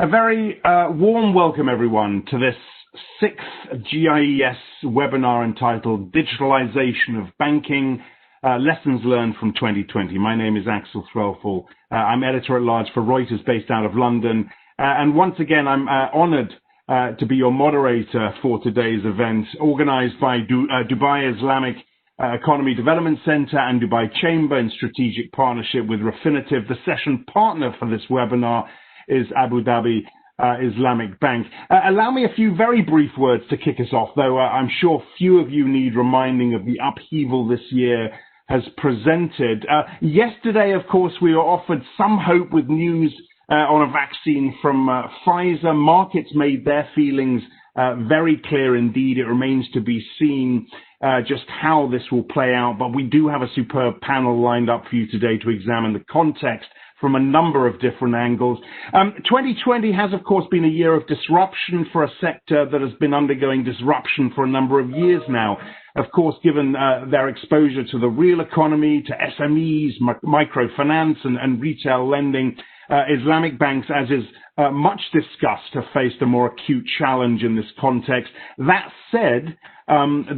A very warm welcome, everyone, to this sixth GIES webinar entitled Digitalization of Banking, Lessons Learned from 2020. My name is Axel Threlfall. I'm editor-at-large for Reuters based out of London. And once again, I'm honored to be your moderator for today's event, organized by Dubai Islamic Economy Development Center and Dubai Chamber in strategic partnership with Refinitiv. The session partner for this webinar is Abu Dhabi Islamic Bank. Allow me a few very brief words to kick us off, though I'm sure few of you need reminding of the upheaval this year has presented. Yesterday, of course, we were offered some hope with news on a vaccine from Pfizer. Markets made their feelings very clear indeed. It remains to be seen just how this will play out, but we do have a superb panel lined up for you today to examine the context from a number of different angles. 2020 has, of course, been a year of disruption for a sector that has been undergoing disruption for a number of years now. Of course, given their exposure to the real economy, to SMEs, microfinance and retail lending, Islamic banks, as is much discussed, have faced a more acute challenge in this context. That said,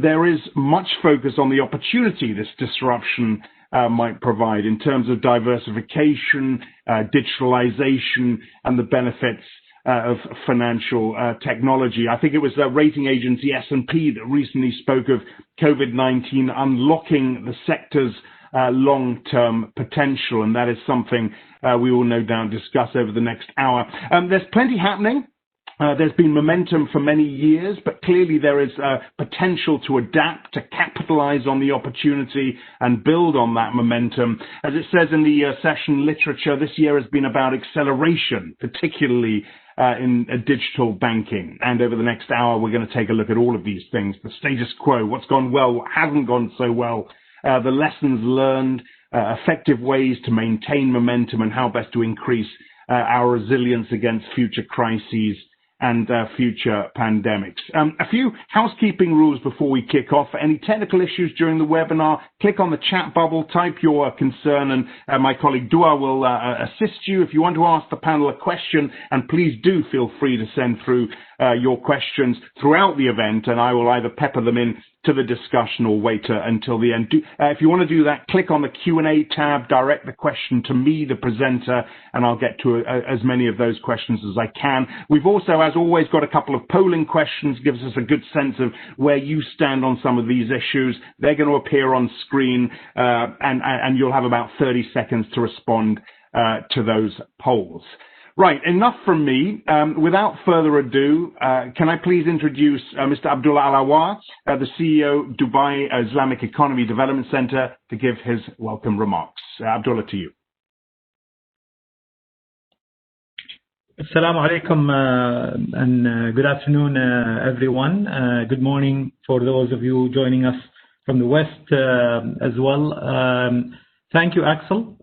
there is much focus on the opportunity this disruption might provide in terms of diversification, digitalization, and the benefits of financial technology. I think it was the rating agency S&P that recently spoke of COVID-19 unlocking the sector's long-term potential, and that is something we will no doubt discuss over the next hour. There's plenty happening. There's been momentum for many years, but clearly there is potential to adapt, to capitalize on the opportunity and build on that momentum. As it says in the session literature, this year has been about acceleration, particularly in digital banking. And over the next hour, we're going to take a look at all of these things: the status quo, what's gone well, what hasn't gone so well, the lessons learned, effective ways to maintain momentum, and how best to increase our resilience against future crises and future pandemics. A few housekeeping rules before we kick off. For any technical issues during the webinar, click on the chat bubble, type your concern, and my colleague Dua will assist you. If you want to ask the panel a question, and please do feel free to send through your questions throughout the event, and I will either pepper them in to the discussion or wait until the end. If you want to do that, click on the Q&A tab, direct the question to me, the presenter, and I'll get to as many of those questions as I can. We've also, as always, got a couple of polling questions, gives us a good sense of where you stand on some of these issues. They're going to appear on screen, and you'll have about 30 seconds to respond to those polls. Right, enough from me. Without further ado, can I please introduce Mr. Abdullah Al-Awar, the CEO, Dubai Islamic Economy Development Center, to give his welcome remarks. Abdullah, to you. Assalamu alaikum and good afternoon, everyone. Good morning for those of you joining us from the West as well. Thank you, Axel,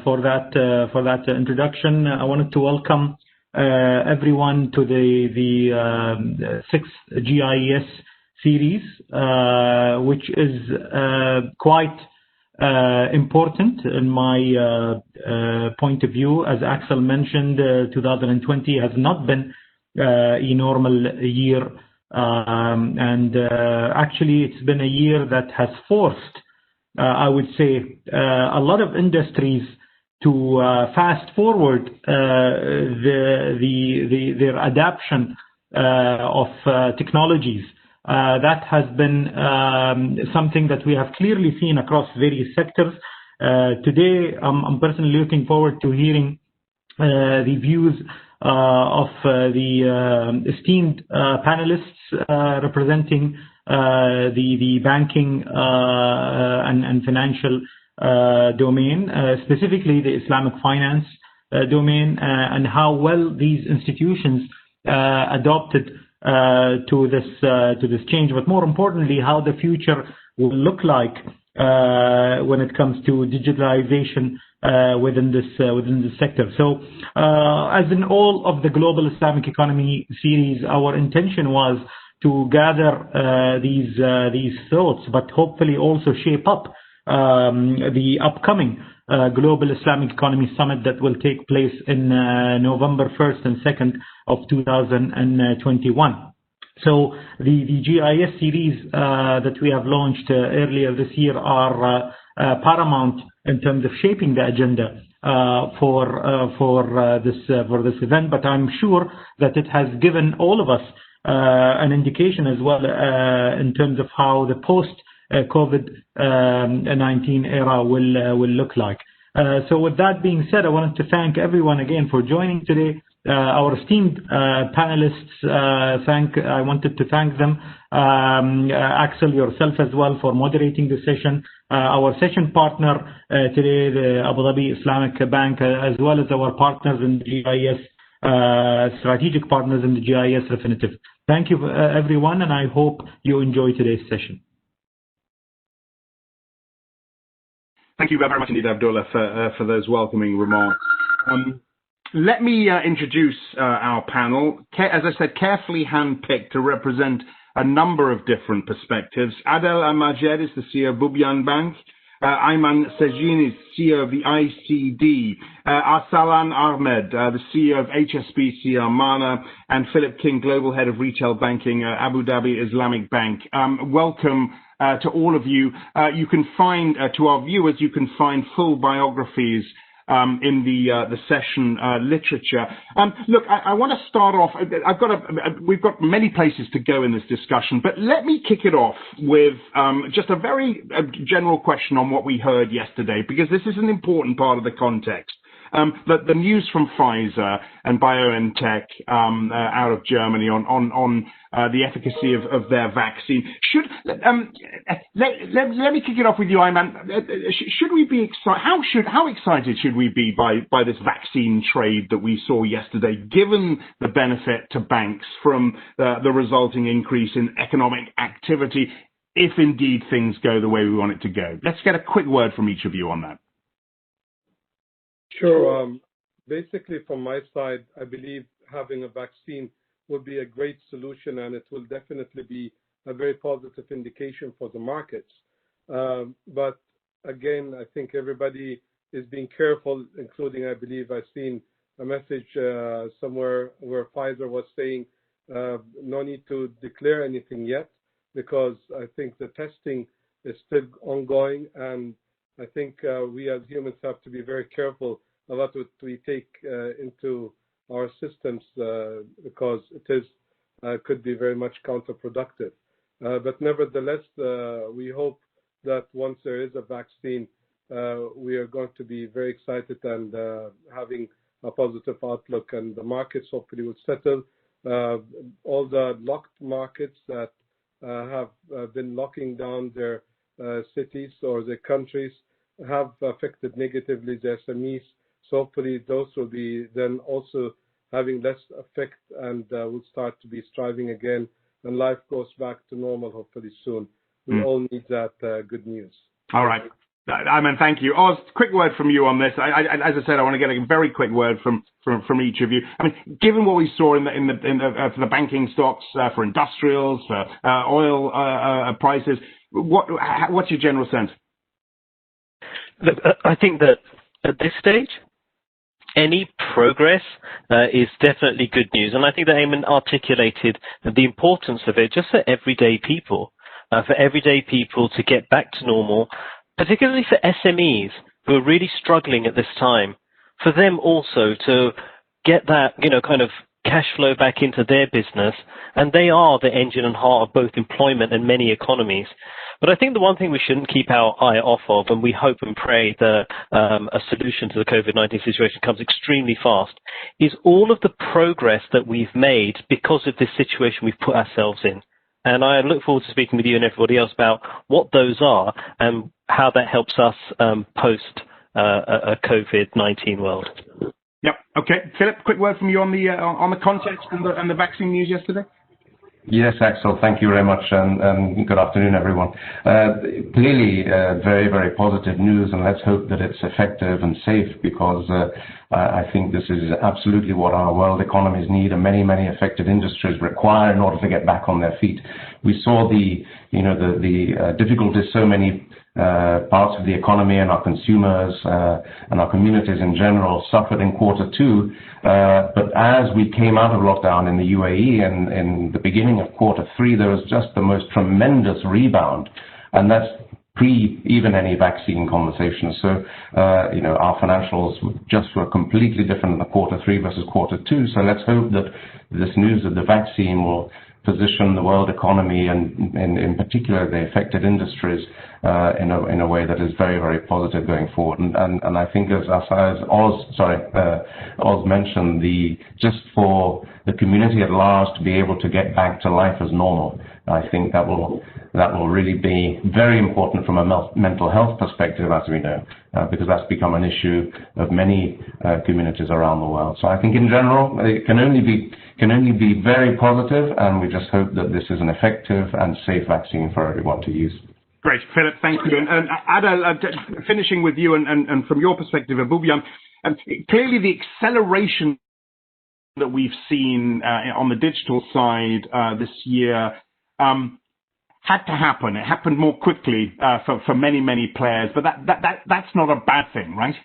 for that introduction. I wanted to welcome everyone to the sixth GIES series, which is quite important in my point of view. As Axel mentioned, 2020 has not been a normal year, and actually it's been a year that has forced, I would say, a lot of industries to fast forward their adoption of technologies. That has been something that we have clearly seen across various sectors. Today, I'm personally looking forward to hearing the views of the esteemed panelists representing the banking and financial domain, specifically the Islamic finance domain, and how well these institutions adopted to this change, but more importantly, how the future will look like when it comes to digitalization within this sector. So, as in all of the Global Islamic Economy series, our intention was to gather these thoughts, but hopefully also shape up the upcoming Global Islamic Economy Summit that will take place in November 1st and 2nd of 2021. So the GIS series that we have launched earlier this year are paramount in terms of shaping the agenda for this event. But I'm sure that it has given all of us an indication as well in terms of how the post-COVID-19 era will look like. So with that being said, I wanted to thank everyone again for joining today. Our esteemed panelists, I wanted to thank them. Axel, yourself as well, for moderating the session. Our session partner today, the Abu Dhabi Islamic Bank, as well as our partners in the GIS, strategic partners in the GIS Definitive. Thank you, everyone, and I hope you enjoy today's session. Thank you very much indeed, Abdullah, for those welcoming remarks. Let me introduce our panel. As I said, carefully handpicked to represent a number of different perspectives. Adel Al-Majed is the CEO of Bubian Bank. Ayman Sajin is CEO of the ICD. Arsalan Ahmed, the CEO of HSBC Armana. And Philip King, Global Head of Retail Banking, Abu Dhabi Islamic Bank. Welcome to all of you. You can find, to our viewers, you can find full biographies in the session literature. Look, I want to start off. We've got many places to go in this discussion, but let me kick it off with just a very general question on what we heard yesterday, because this is an important part of the context. The news from Pfizer and BioNTech out of Germany on the efficacy of their vaccine. Let me kick it off with you, Ayman. Should we be excited? How excited should we be by this vaccine trade that we saw yesterday, given the benefit to banks from the resulting increase in economic activity, if indeed things go the way we want it to go? Let's get a quick word from each of you on that. Sure. Basically, from my side, I believe having a vaccine would be a great solution, and it will definitely be a very positive indication for the markets. But again, I think everybody is being careful, including, I believe, I've seen a message somewhere where Pfizer was saying no need to declare anything yet, because I think the testing is still ongoing, and I think we as humans have to be very careful about what we take into our systems because it could be very much counterproductive. But nevertheless, we hope that once there is a vaccine, we are going to be very excited and having a positive outlook, and the markets hopefully will settle. All the locked markets that have been locking down their cities or their countries have affected negatively the SMEs. So hopefully those will be then also having less effect and will start to be striving again, and life goes back to normal hopefully soon. We all need that good news. All right. Ayman, thank you. Oz, quick word from you on this. As I said, I want to get a very quick word from each of you. I mean, given what we saw for the banking stocks, for industrials, for oil prices, what's your general sense? Look, I think that at this stage, any progress is definitely good news. And I think that Ayman articulated the importance of it just for everyday people to get back to normal, particularly for SMEs who are really struggling at this time, for them also to get that, kind of cash flow back into their business. And they are the engine and heart of both employment and many economies. But I think the one thing we shouldn't keep our eye off of, and we hope and pray that a solution to the COVID-19 situation comes extremely fast, is all of the progress that we've made because of this situation we've put ourselves in. And I look forward to speaking with you and everybody else about what those are and how that helps us post a COVID-19 world. Yep. Okay. Philip, quick word from you on the context and the vaccine news yesterday. Yes, Axel, thank you very much, and good afternoon, everyone. Clearly, very, very positive news, and let's hope that it's effective and safe, because I think this is absolutely what our world economies need, and many, many affected industries require in order to get back on their feet. We saw the difficulties so many parts of the economy and our consumers and our communities in general suffered in Q2. But as we came out of lockdown in the UAE and in the beginning of Q3, there was just the most tremendous rebound, and that's pre even any vaccine conversations. So, our financials just were completely different in the Q3 versus Q2. So let's hope that this news of the vaccine will position the world economy and in particular the affected industries in a way that is very, very positive going forward. And I think as Oz mentioned, just for the community at large to be able to get back to life as normal, I think that will really be very important from a mental health perspective, as we know, because that's become an issue of many communities around the world. So I think in general it can only be very positive, and we just hope that this is an effective and safe vaccine for everyone to use. Great, Philip, thank you. And Adel, finishing with you, and from your perspective, Abubian, clearly the acceleration that we've seen on the digital side this year had to happen. It happened more quickly for many, many players, but that's not a bad thing, right?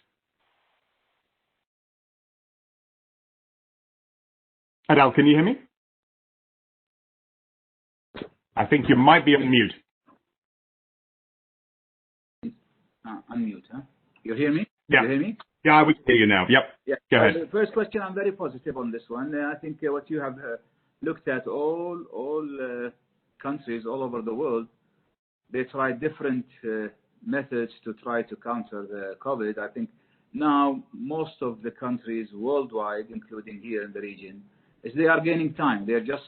Adel, can you hear me? I think you might be on mute. Unmute, huh? You hear me? Yeah. You hear me? Yeah, we can hear you now. Yep. Yeah. Go ahead. The first question, I'm very positive on this one. I think what you have looked at, all countries all over the world, they try different methods to try to counter the COVID. I think now most of the countries worldwide, including here in the region, they are gaining time. They're just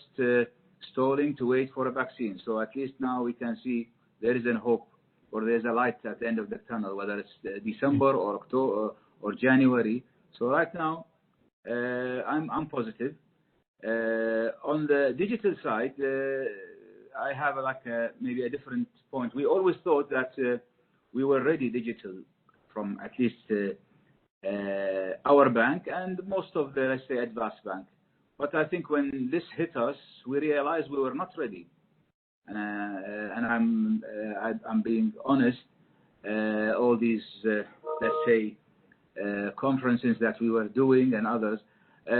stalling to wait for a vaccine. So at least now we can see there is a hope, or there's a light at the end of the tunnel, whether it's December or October or January. So right now, I'm positive. On the digital side, I have maybe a different point. We always thought that we were ready digital from at least our bank and most of the, let's say, advanced bank. But I think when this hit us, we realized we were not ready. And I'm being honest. All these, let's say, conferences that we were doing and others,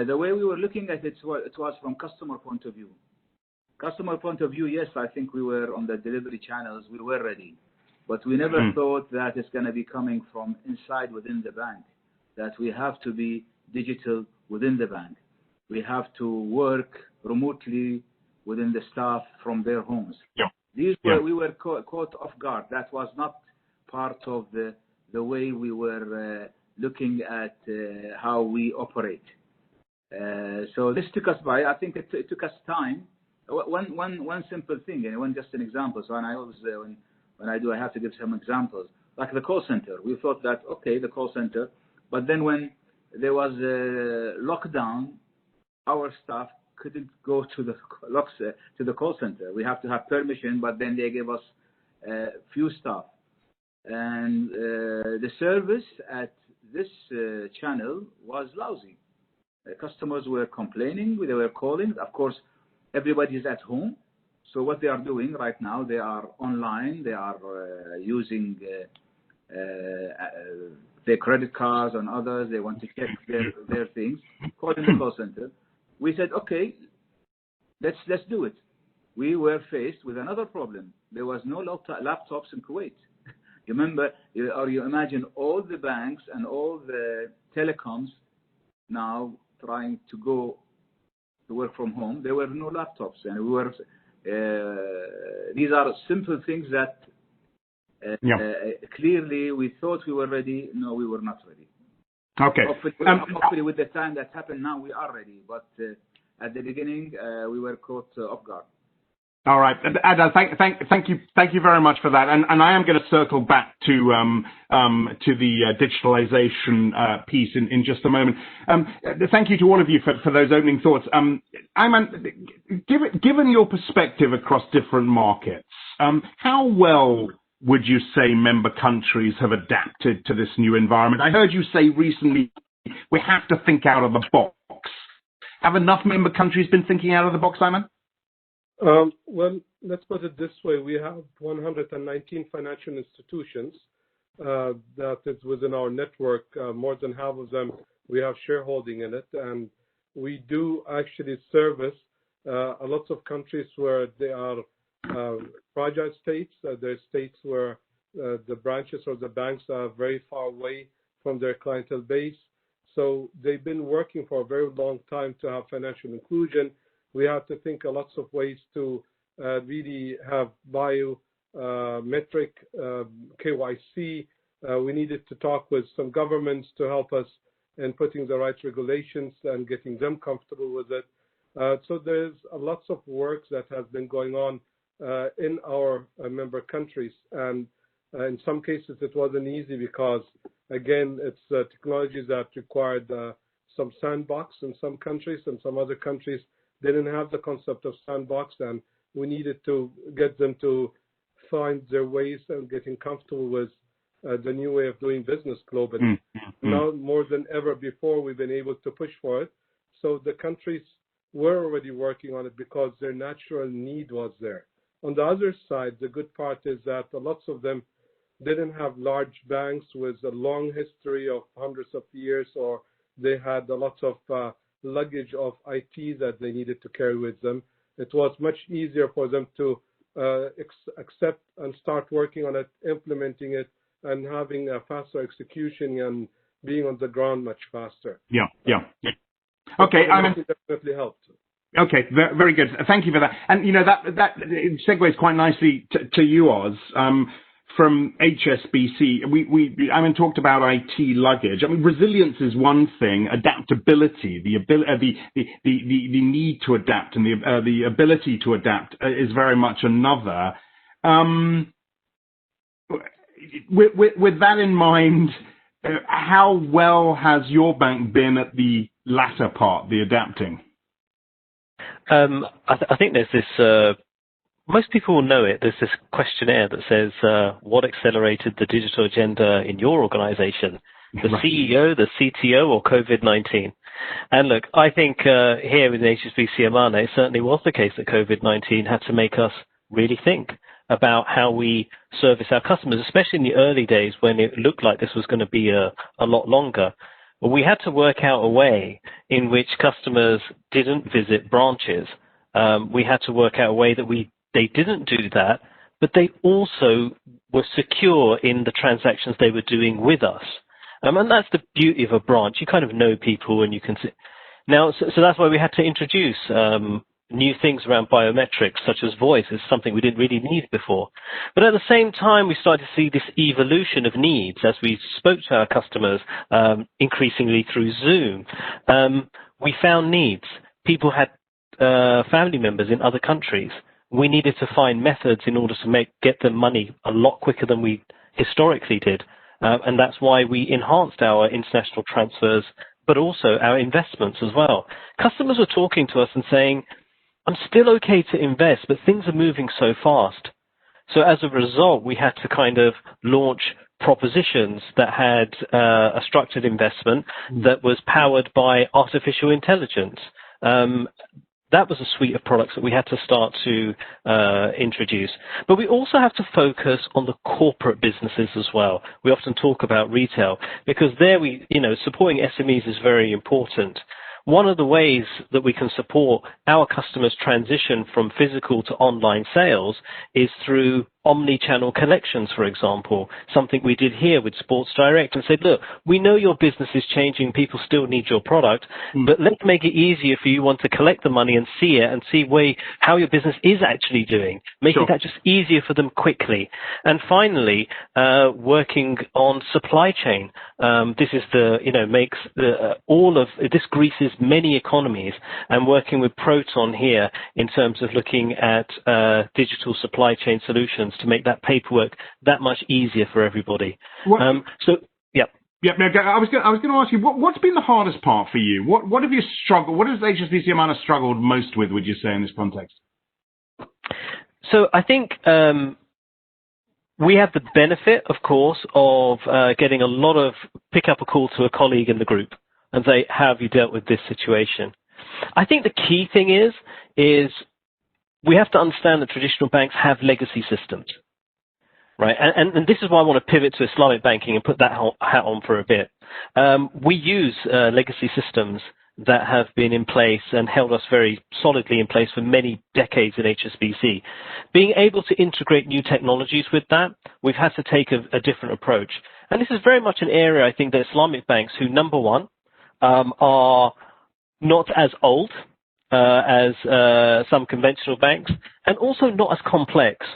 the way we were looking at it was from customer point of view. Customer point of view, yes, I think we were on the delivery channels, we were ready. But we never thought that it's going to be coming from inside within the bank, that we have to be digital within the bank. We have to work remotely within the staff from their homes. Yeah. We were caught off guard. That was not part of the way we were looking at how we operate. So this took us by. I think it took us time. One simple thing, and just an example. So, and I always when I have to give some examples. Like the call center, we thought that okay, the call center, but then when there was a lockdown, our staff couldn't go to the call center. We have to have permission, but then they gave us few staff, and the service at this channel was lousy. Customers were complaining. They were calling. Of course, everybody is at home. So what they are doing right now, they are online. They are using their credit cards and others. They want to check their things. Calling the call center. We said, okay, let's do it. We were faced with another problem. There was no laptops in Kuwait. You remember, or you imagine all the banks and all the telecoms now trying to go to work from home. There were no laptops, and we were. These are simple things that clearly we thought we were ready. No, we were not ready. Okay. Hopefully with the time that happened now, we are ready. But at the beginning, we were caught off guard. All right, Adel, thank you very much for that. And I am going to circle back to the digitalization piece in just a moment. Thank you to all of you for those opening thoughts. Ayman, given your perspective across different markets, how well would you say member countries have adapted to this new environment? I heard you say recently we have to think out of the box. Have enough member countries been thinking out of the box, Ayman? Well, let's put it this way. We have 119 financial institutions that is within our network. More than half of them, we have shareholding in it. And we do actually service a lot of countries where they are fragile states. There are states where the branches or the banks are very far away from their clientele base. So they've been working for a very long time to have financial inclusion. We have to think of lots of ways to really have biometric KYC. We needed to talk with some governments to help us in putting the right regulations and getting them comfortable with it. So there's lots of work that has been going on in our member countries. And in some cases, it wasn't easy because, again, it's technologies that required some sandbox in some countries, and some other countries didn't have the concept of sandbox, and we needed to get them to find their ways and getting comfortable with the new way of doing business globally. Now, more than ever before, we've been able to push for it. So the countries were already working on it because their natural need was there. On the other side, the good part is that lots of them didn't have large banks with a long history of hundreds of years, or they had a lot of luggage of IT that they needed to carry with them. It was much easier for them to accept and start working on it, implementing it, and having a faster execution and being on the ground much faster. Yeah. Okay, it definitely helped. Okay, very good. Thank you for that. And that segues quite nicely to you, Oz. From HSBC, we talked about IT luggage. I mean, resilience is one thing. Adaptability, the need to adapt, and the ability to adapt is very much another. With that in mind, how well has your bank been at the latter part, the adapting? I think there's this. Most people will know it. There's this questionnaire that says, what accelerated the digital agenda in your organization? The CEO, the CTO, or COVID-19? And look, I think here in HSBC Amana, it certainly was the case that COVID-19 had to make us really think about how we service our customers, especially in the early days when it looked like this was going to be a lot longer. Well, we had to work out a way in which customers didn't visit branches. We had to work out a way that they didn't do that, but they also were secure in the transactions they were doing with us. And that's the beauty of a branch. You kind of know people, and you can see. Now, so that's why we had to introduce new things around biometrics, such as voice, is something we didn't really need before. But at the same time, we started to see this evolution of needs as we spoke to our customers, increasingly through Zoom. We found needs. People had family members in other countries. We needed to find methods in order to get them money a lot quicker than we historically did. And that's why we enhanced our international transfers, but also our investments as well. Customers were talking to us and saying, I'm still okay to invest, but things are moving so fast. So as a result, we had to kind of launch propositions that had a structured investment that was powered by artificial intelligence. That was a suite of products that we had to start to introduce. But we also have to focus on the corporate businesses as well. We often talk about retail because there supporting SMEs is very important. One of the ways that we can support our customers' transition from physical to online sales is through omni-channel collections, for example, something we did here with Sports Direct and said, look, we know your business is changing, people still need your product, but let's make it easier for you to collect the money and see it and see how your business is actually doing, making that just easier for them quickly. And finally, working on supply chain. This is this greases many economies, and working with Proton here in terms of looking at digital supply chain solutions to make that paperwork that much easier for everybody. Yeah, I was going to ask you, what's been the hardest part for you? What have you struggled? What has HSBC Amana struggled most with, would you say, in this context? So I think we have the benefit, of course, of getting a lot of pick up a call to a colleague in the group and say, how have you dealt with this situation? I think the key thing is we have to understand that traditional banks have legacy systems, right? And this is why I want to pivot to Islamic banking and put that hat on for a bit. We use legacy systems that have been in place and held us very solidly in place for many decades in HSBC. Being able to integrate new technologies with that, we've had to take a different approach. And this is very much an area, I think, that Islamic banks, who, number one, are not as old as some conventional banks, and also not as complex.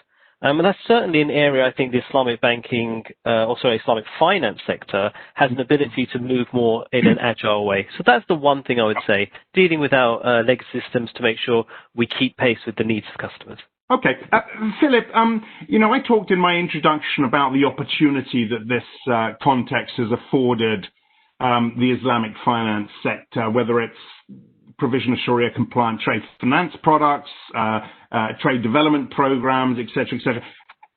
And that's certainly an area I think the Islamic banking, Islamic finance sector has an ability to move more in an agile way. So that's the one thing I would say, dealing with our legacy systems to make sure we keep pace with the needs of customers. Okay. Philip, I talked in my introduction about the opportunity that this context has afforded the Islamic finance sector, whether it's provision of Sharia-compliant trade finance products, trade development programs, et cetera, et cetera.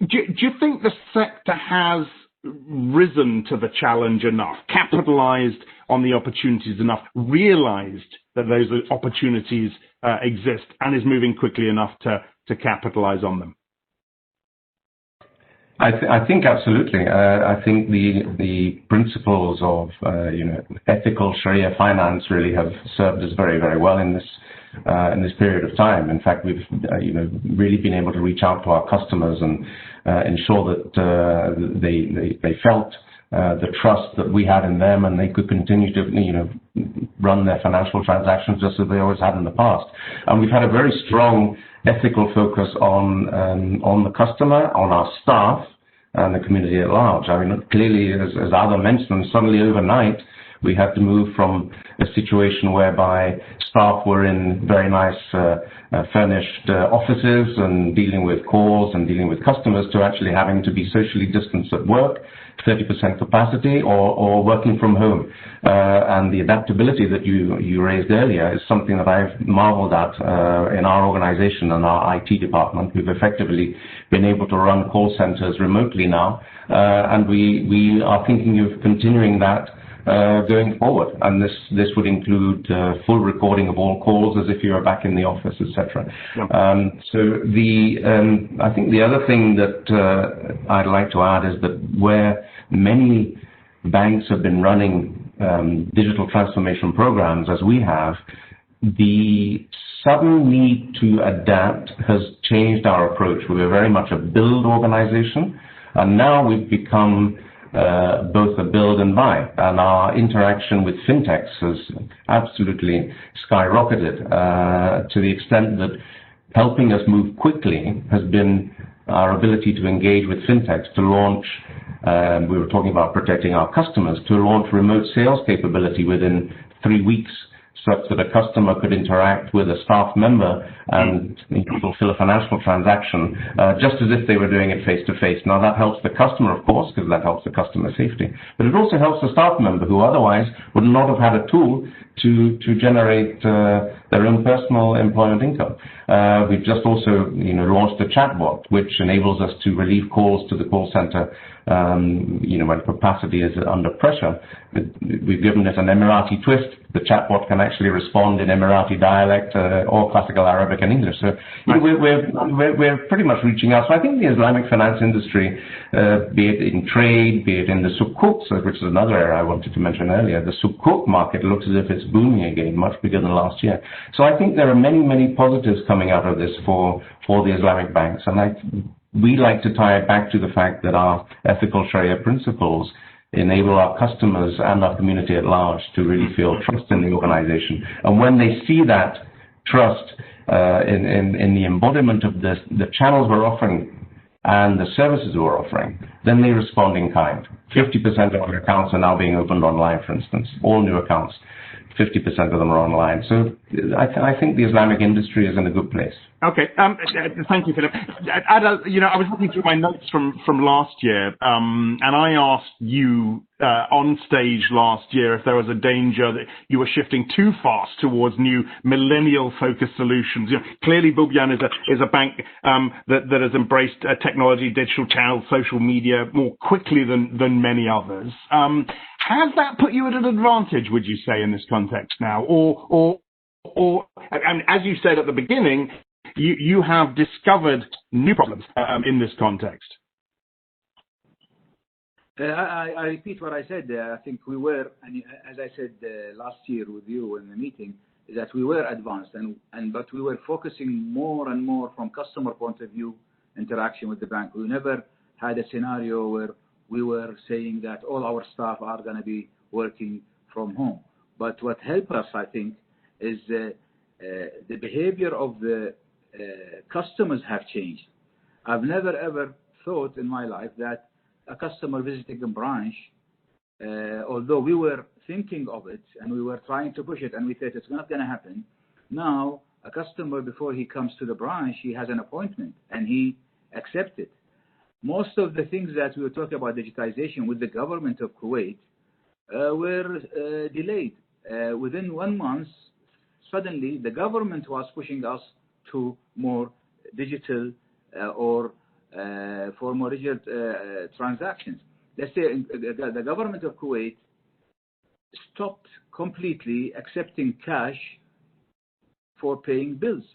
Do you think the sector has risen to the challenge enough, capitalized on the opportunities enough, realized that those opportunities exist, and is moving quickly enough to capitalize on them? I think absolutely. I think the principles of ethical Sharia finance really have served us very, very well in this period of time. In fact, we've really been able to reach out to our customers and ensure that they felt the trust that we had in them, and they could continue to run their financial transactions just as they always had in the past. And we've had a very strong ethical focus on the customer, on our staff, and the community at large. I mean, clearly, as Ada mentioned, suddenly overnight, we had to move from a situation whereby staff were in very nice furnished offices and dealing with calls and dealing with customers to actually having to be socially distanced at work, 30% capacity, or working from home. And the adaptability that you raised earlier is something that I've marveled at in our organization and our IT department. We've effectively been able to run call centers remotely now, and we are thinking of continuing that going forward, and this would include full recording of all calls as if you were back in the office, etc. Yeah. I think the other thing that I'd like to add is that where many banks have been running digital transformation programs, as we have, the sudden need to adapt has changed our approach. We were very much a build organization, and now we've become both a build and buy, and our interaction with fintechs has absolutely skyrocketed to the extent that helping us move quickly has been our ability to engage with fintechs to launch, we were talking about protecting our customers, to launch remote sales capability within 3 weeks, such that a customer could interact with a staff member and fulfill a financial transaction just as if they were doing it face-to-face. Now, that helps the customer, of course, because that helps the customer safety. But it also helps the staff member who otherwise would not have had a tool to generate their own personal employment income. We've just also launched a chatbot, which enables us to relieve calls to the call center when capacity is under pressure. We've given it an Emirati twist. The chatbot can actually respond in Emirati dialect or classical Arabic and English. So we're pretty much reaching out. So I think the Islamic finance industry, be it in trade, be it in the sukuk, which is another area I wanted to mention earlier, the sukuk market looks as if it's booming again, much bigger than last year. So I think there are many, many positives coming out of this for the Islamic banks. And we like to tie it back to the fact that our ethical Sharia principles enable our customers and our community at large to really feel trust in the organization. And when they see that trust in the embodiment of the channels we're offering and the services we're offering, then they respond in kind. 50% of our accounts are now being opened online, for instance. All new accounts, 50% of them are online. So I think the Islamic industry is in a good place. Okay, thank you, Philip. I was looking through my notes from last year, and I asked you on stage last year if there was a danger that you were shifting too fast towards new millennial-focused solutions. Clearly, Bubyan is a bank that has embraced technology, digital channels, social media more quickly than many others. Has that put you at an advantage, would you say, in this context now? Or as you said at the beginning, you have discovered new problems in this context. I repeat what I said. I think we were, and as I said last year with you in the meeting, is that we were advanced, but we were focusing more and more from customer point of view, interaction with the bank. We never had a scenario where we were saying that all our staff are going to be working from home. But what helped us, I think, is the behavior of the customers have changed. I've never ever thought in my life that a customer visiting a branch, although we were thinking of it and we were trying to push it and we thought it's not going to happen. Now, a customer, before he comes to the branch, he has an appointment and he accepts it. Most of the things that we were talking about digitization with the government of Kuwait were delayed. Within 1 month, suddenly the government was pushing us to more digital or for more digital transactions. Let's say the government of Kuwait stopped completely accepting cash for paying bills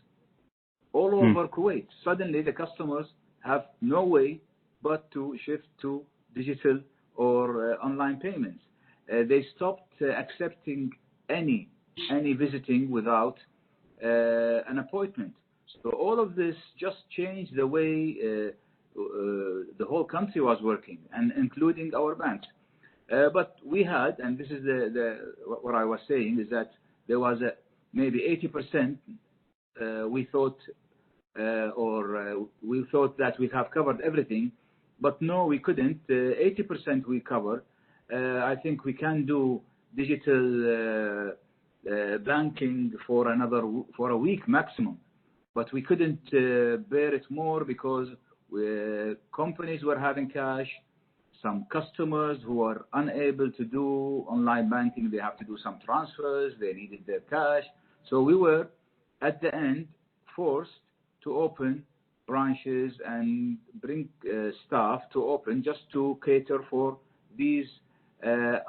all over Kuwait. Suddenly the customers have no way but to shift to digital or online payments. They stopped accepting any visiting without an appointment. So all of this just changed the way the whole country was working, and including our banks. But we had, and this is what I was saying, is that there was maybe 80% we thought, we thought that we have covered everything, but no, we couldn't. 80% we covered. I think we can do digital banking for a week maximum, but we couldn't bear it more because companies were having cash. Some customers who are unable to do online banking, they have to do some transfers, they needed their cash. So we were, at the end, forced to open branches and bring staff to open just to cater for these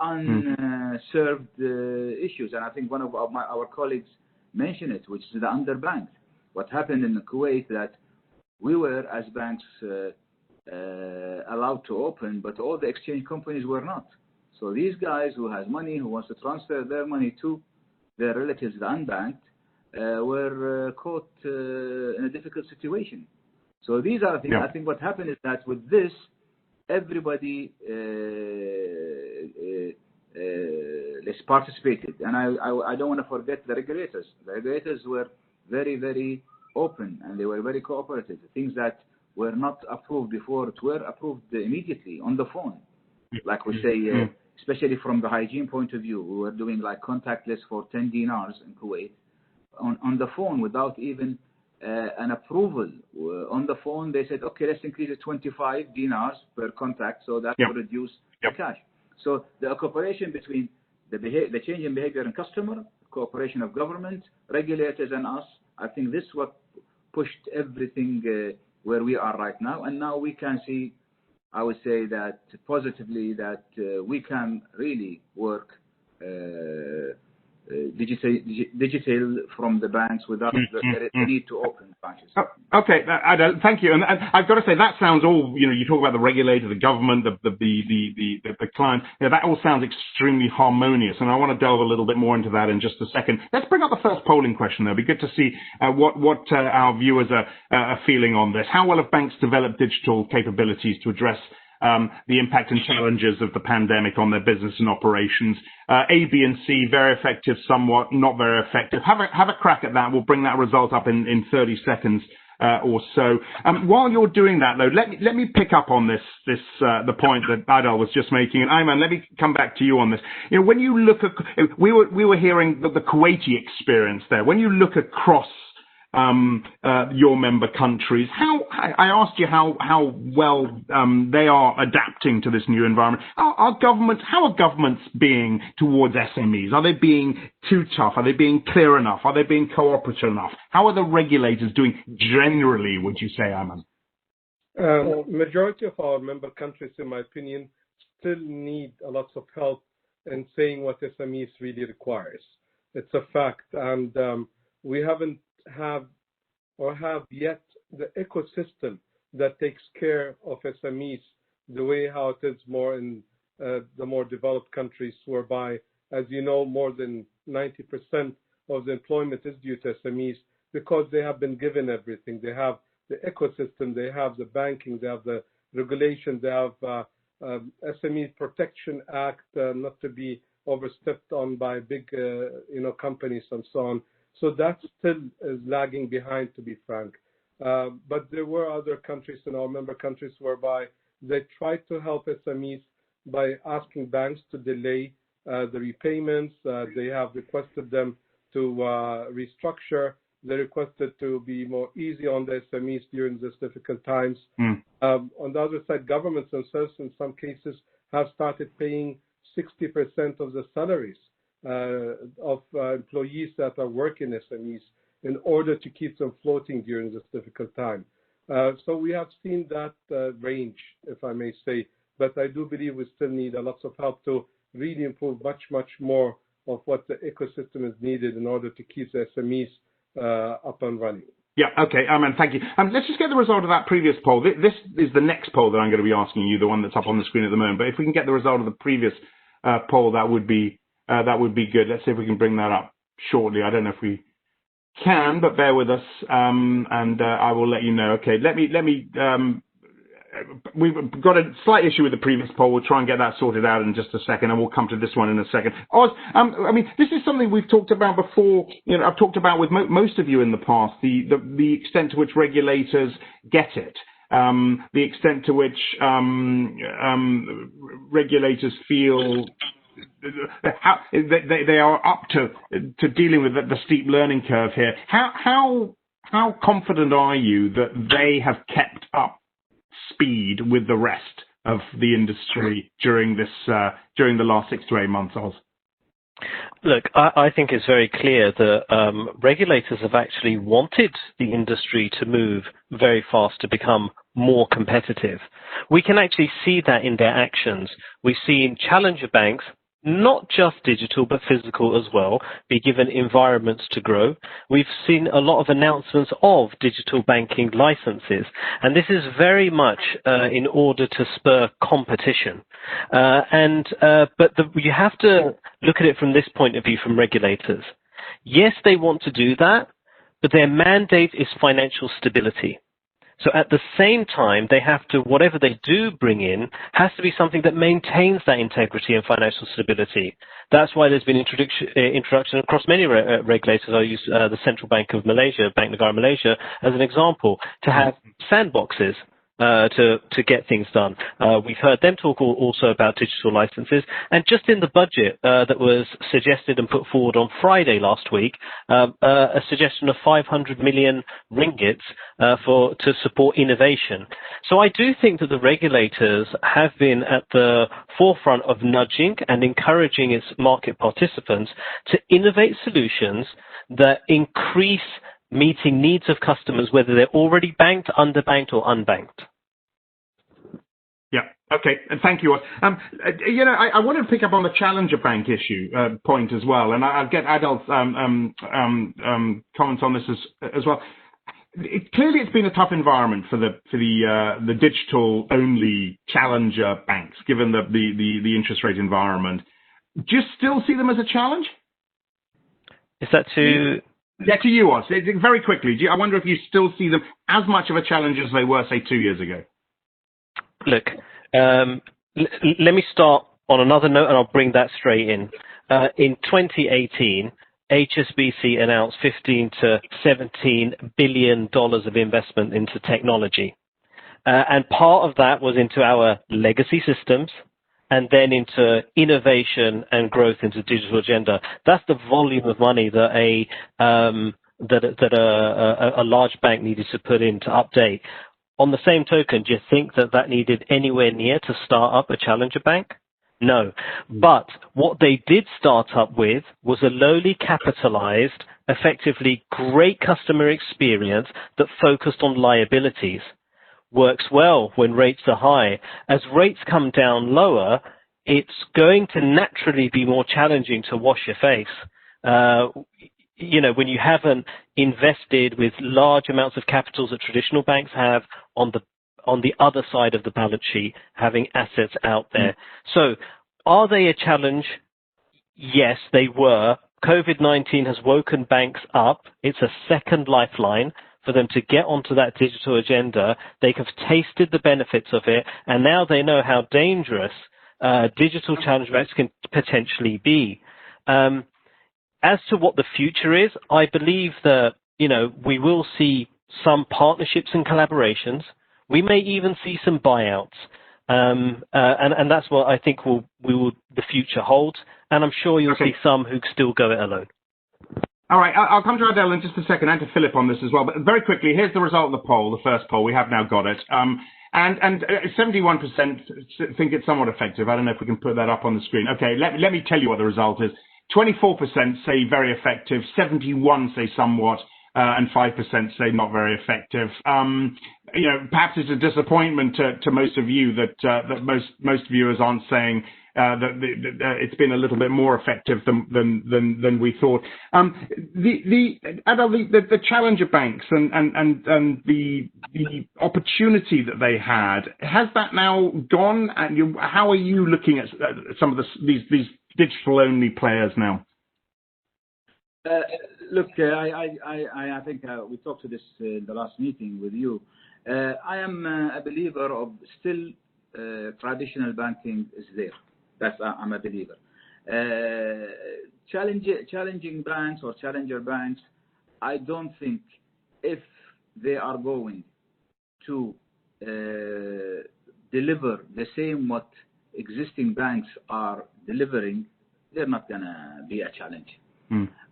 unserved issues. And I think one of our colleagues mentioned it, which is the underbanked. What happened in Kuwait, that we were, as banks, allowed to open, but all the exchange companies were not. So these guys who has money, who wants to transfer their money to their relatives, the unbanked, were caught in a difficult situation. So these are things. I think what happened is that with this, everybody let's participated. And I don't want to forget the regulators. The regulators were very, very open, and they were very cooperative. Things that were not approved before were approved immediately on the phone. Like we say, especially from the hygiene point of view, we were doing like contactless for 10 dinars in Kuwait on the phone without even an approval. On the phone, they said, okay, let's increase it 25 dinars per contact, so that will reduce the cash. So the cooperation between the change in behavior in customer, cooperation of government, regulators, and us, I think this what pushed everything where we are right now. And now we can see, I would say that positively, that we can really work digital from the banks without the need to open branches. Okay, Adel, thank you. And I've got to say, that sounds all, you talk about the regulator, the government, the client, that all sounds extremely harmonious. And I want to delve a little bit more into that in just a second. Let's bring up the first polling question, though. It'd be good to see what our viewers are feeling on this. How well have banks developed digital capabilities to address the impact and challenges of the pandemic on their business and operations? A, B, and C, very effective, somewhat, not very effective. Have a crack at that. We'll bring that result up in 30 seconds or so. While you're doing that, though, let me pick up on the point that Adel was just making. And Ayman, let me come back to you on this. When you look at, we were hearing the Kuwaiti experience there. When you look across your member countries, I asked you how well they are adapting to this new environment. How are governments being towards SMEs? Are they being too tough? Are they being clear enough? Are they being cooperative enough? How are the regulators doing generally, would you say, Ayman? Majority of our member countries, in my opinion, still need a lot of help in saying what SMEs really requires. It's a fact, and we haven't have or have yet the ecosystem that takes care of SMEs the way how it is more in the more developed countries, whereby, as you know, more than 90% of the employment is due to SMEs because they have been given everything. They have the ecosystem, they have the banking, they have the regulation, they have SME Protection Act, not to be overstepped on by big companies and so on. So that still is lagging behind, to be frank. But there were other countries in our member countries whereby they tried to help SMEs by asking banks to delay the repayments. They have requested them to restructure. They requested to be more easy on the SMEs during these difficult times. On the other side, governments themselves, in some cases, have started paying 60% of the salaries of employees that are working SMEs in order to keep them floating during this difficult time. So we have seen that range, if I may say, but I do believe we still need a lot of help to really improve much, much more of what the ecosystem is needed in order to keep the SMEs up and running. Yeah, okay, thank you. Let's just get the result of that previous poll. This is the next poll that I'm going to be asking you, the one that's up on the screen at the moment. But if we can get the result of the previous poll, that would be good. Let's see if we can bring that up shortly. I don't know if we can, but bear with us, and I will let you know. Okay, let me. We've got a slight issue with the previous poll. We'll try and get that sorted out in just a second, and we'll come to this one in a second. Oz, this is something we've talked about before. I've talked about with most of you in the past, the extent to which regulators get it, the extent to which regulators feel how they are up to dealing with the steep learning curve here. How confident are you that they have kept up speed with the rest of the industry during the last 6 to 8 months, Oz? Look, I think it's very clear that regulators have actually wanted the industry to move very fast to become more competitive. We can actually see that in their actions. We've seen challenger banks, not just digital but physical as well, be given environments to grow. We've seen a lot of announcements of digital banking licenses, and this is very much in order to spur competition. But you have to look at it from this point of view from regulators. Yes, they want to do that, but their mandate is financial stability. So at the same time, they have to, whatever they do bring in, has to be something that maintains that integrity and financial stability. That's why there's been introduction across many regulators. I use the Central Bank of Malaysia, Bank Negara Malaysia, as an example, to have sandboxes to get things done. We've heard them talk also about digital licenses, and just in the budget that was suggested and put forward on Friday last week, a suggestion of 500 million ringgits to support innovation. So I do think that the regulators have been at the forefront of nudging and encouraging its market participants to innovate solutions that increase meeting needs of customers, whether they're already banked, underbanked, or unbanked. Yeah. Okay. And thank you. I wanted to pick up on the challenger bank issue point as well, and I'll get Adil's comments on this as well. Clearly, it's been a tough environment for the digital only challenger banks, given the interest rate environment. Do you still see them as a challenge? Is that to? Yeah, to you, Oz. Very quickly, I wonder if you still see them as much of a challenge as they were, say, 2 years ago. Look, let me start on another note, and I'll bring that straight in. In 2018, HSBC announced $15 to $17 billion of investment into technology. And part of that was into our legacy systems, and then into innovation and growth into digital agenda. That's the volume of money that a large bank needed to put in to update. On the same token, do you think that needed anywhere near to start up a challenger bank? No. But what they did start up with was a lowly capitalized, effectively great customer experience that focused on liabilities. Works well when rates are high. As rates come down lower, it's going to naturally be more challenging to wash your face. when you haven't invested with large amounts of capitals that traditional banks have on the other side of the balance sheet, having assets out there. So are they a challenge? Yes, they were. COVID-19 has woken banks up. It's a second lifeline for them to get onto that digital agenda. They have tasted the benefits of it, and now they know how dangerous digital challenge banks can potentially be. As to what the future is, I believe that, we will see some partnerships and collaborations. We may even see some buyouts. And that's what I think the future holds. And I'm sure you'll see some who still go it alone. All right, I'll come to Adele in just a second, and to Philip on this as well. But very quickly, here's the result of the poll, the first poll. We have now got it. And 71% think it's somewhat effective. I don't know if we can put that up on the screen. Okay, let me tell you what the result is. 24% say very effective, 71% say somewhat, and 5% say not very effective. Perhaps it's a disappointment to most of you that most viewers aren't saying that it's been a little bit more effective than we thought. The challenger banks and the opportunity that they had, has that now gone? And how are you looking at some of these digital-only players now? Look, I think we talked to this in the last meeting with you. I am a believer of still traditional banking is there. I'm a believer. Challenging banks or challenger banks, I don't think if they are going to deliver the same what existing banks are delivering, they're not gonna be a challenge.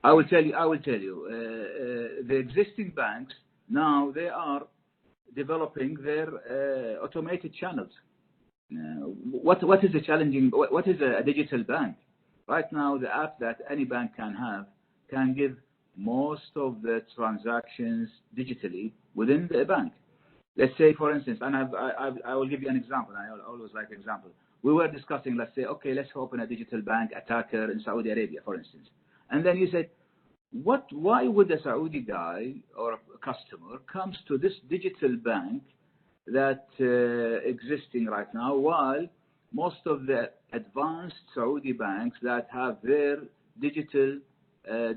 I will tell you, the existing banks now, they are developing their automated channels. What is a challenging? What is a digital bank? Right now, the app that any bank can have can give most of the transactions digitally within the bank. Let's say, for instance, and I will give you an example. I always like example. We were discussing, let's say, okay, let's open a digital bank attacker in Saudi Arabia, for instance. And then you said, why would a Saudi guy or a customer comes to this digital bank that existing right now, while most of the advanced Saudi banks that have their digital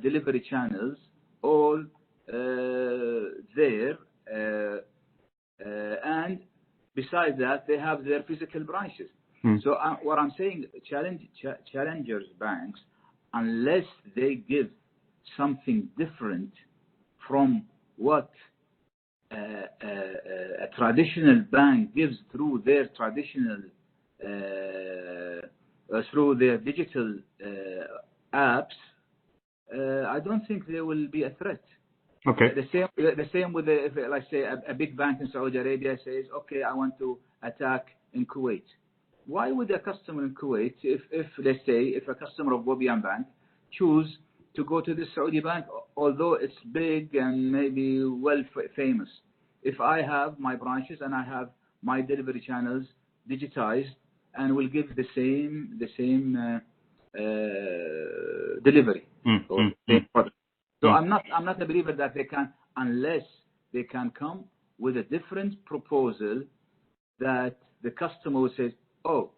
delivery channels all there, and besides that, they have their physical branches. So what I'm saying, challengers banks, unless they give something different from what a traditional bank gives through their traditional, through their digital apps, I don't think they will be a threat. Okay. The same with if, like say, a big bank in Saudi Arabia says, okay, I want to attack in Kuwait. Why would a customer in Kuwait, if let's say, if a customer of Wabian Bank choose to go to this Saudi bank, although it's big and maybe well famous, if I have my branches and I have my delivery channels digitized and will give the same delivery or same product. So I'm not a believer that they can, unless they can come with a different proposal that the customer will say, oh,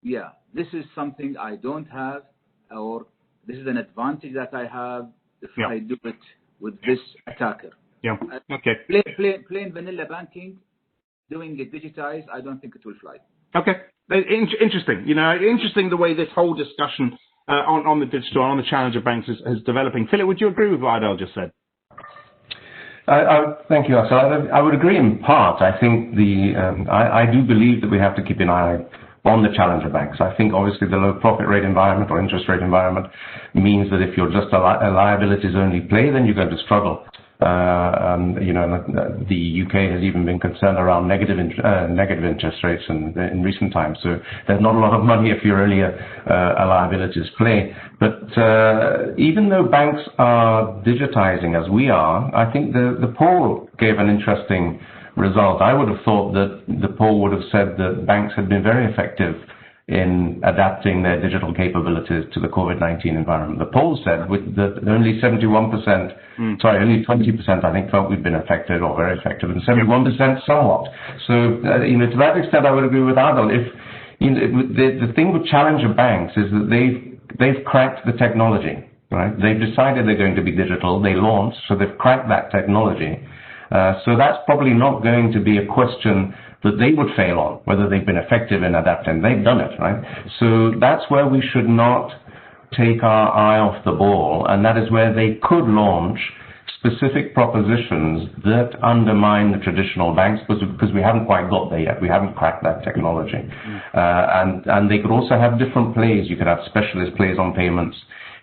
yeah, this is something I don't have, or this is an advantage that I have if I do it with this attacker. Yeah. Okay. Plain vanilla banking, doing it digitized, I don't think it will fly. Okay. Interesting. Interesting the way this whole discussion on the digital, on the challenger banks is developing. Philip, would you agree with what Adel just said? Thank you. So I would agree in part. I think I do believe that we have to keep an eye on the challenger banks. I think obviously the low profit rate environment or interest rate environment means that if you're just a liabilities only play, then you're going to struggle. The UK has even been concerned around negative interest rates in recent times. So there's not a lot of money if you're only a liabilities play. But even though banks are digitizing as we are, I think the poll gave an interesting result. I would have thought that the poll would have said that banks had been very effective in adapting their digital capabilities to the COVID-19 environment. The poll said that only 71%, only 20%, I think, felt we'd been affected or very affected, and 71% somewhat. So, to that extent, I would agree with Adil. If the thing with challenger banks is that they've cracked the technology, right? They've decided they're going to be digital. They launched, so they've cracked that technology. So that's probably not going to be a question that they would fail on, whether they've been effective in adapting. They've done it, right? So that's where we should not take our eye off the ball, and that is where they could launch specific propositions that undermine the traditional banks, because we haven't quite got there yet. We haven't cracked that technology. And they could also have different plays. You could have specialist plays on payments.